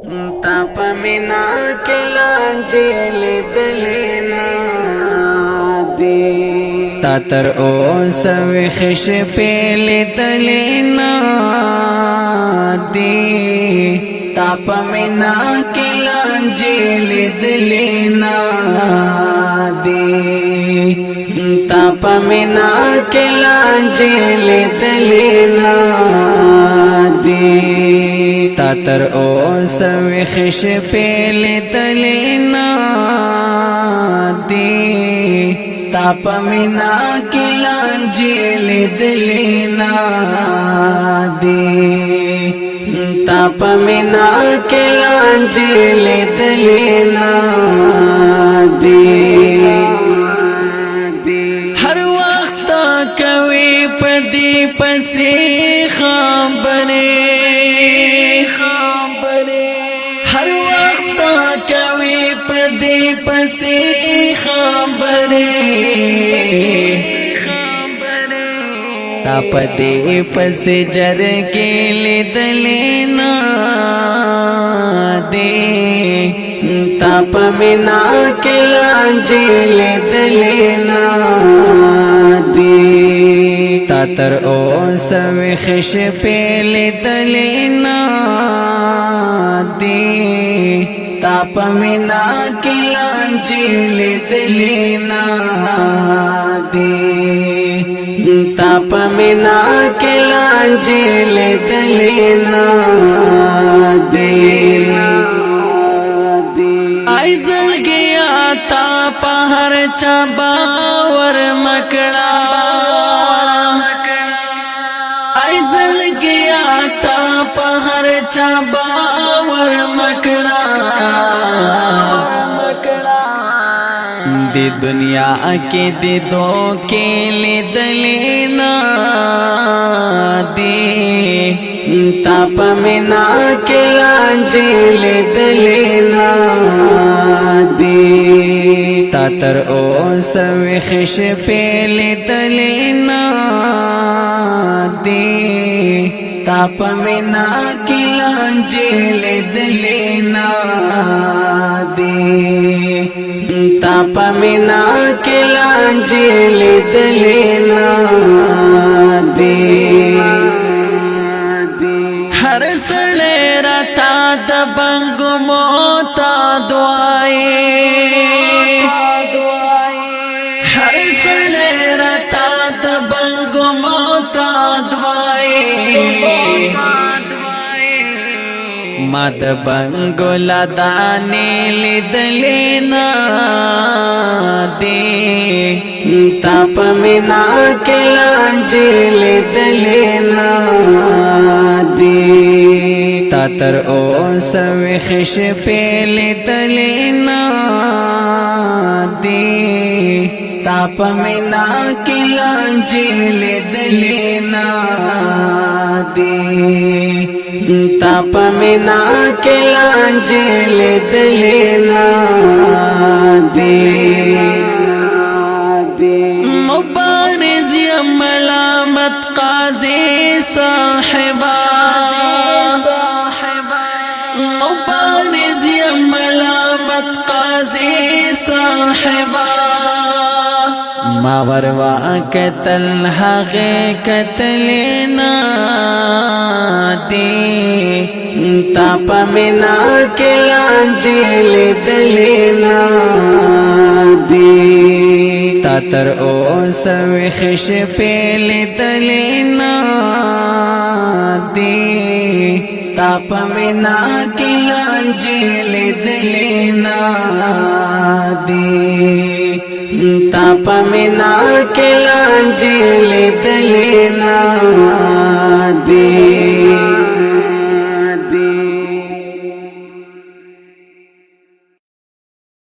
تا پمینا کلان جیل دلینا دی تا تر او سوی خش پیل دلینا دی تا پمینا کلان جیل دلینا دی تا پمینا کلان جیل دلینا دی تا تر او سوی خش پیل دلینا دی تا پمینا کلان جیل دلینا دی تا پمینا کلان جیل دلینا دی ہر وقت کوي پدی پسی خبرے ہر وقت کوي پدی پسی خبرے تا پدی پس جر کے لیدلینا دی تا پمینا کلان جیل دلینا دی تا تر او سوی خش پیل دلینا دی تا پمینا کلان جیل دلینا دی تا پمینا کلان جیل دلینا دی آئی زلگیا تا پہر چا باور مکڑا آئی زلگیا تا پہر چا باور مکڑا دی دنیا کی دی دو کے لیدلینا دی تا پمینا کلان جیل دلینا دی تا تر او سوی خش پیل دلینا دی تا پمینا کلان جیل دلینا دی تا پمینا کلان جیل دلینا دی ہر سڑے رتا دبنگ موتا دعائے ہر سڑے رتا دبنگ موتا دعائے مد بنگو لدانے لیدلینا دی تا پمینا کلان جیل دلینا دی تا تر او سوی خش پیل دلینا دی تا پمینا کلان جیل دلینا دی تا پمینا کلان جیل دلینا دی مبارز یا ملامت قاضی صاحبہ مبارز یا ملامت قاضی صاحبہ ماوروا قتل حق قتلنا دی تا پمینا کلان جیل دلینا دی تا تر او سوی خش پیل دلینا دی تا پمینا کلان جیل دلینا دی تا پمینا کلان جیل دلینا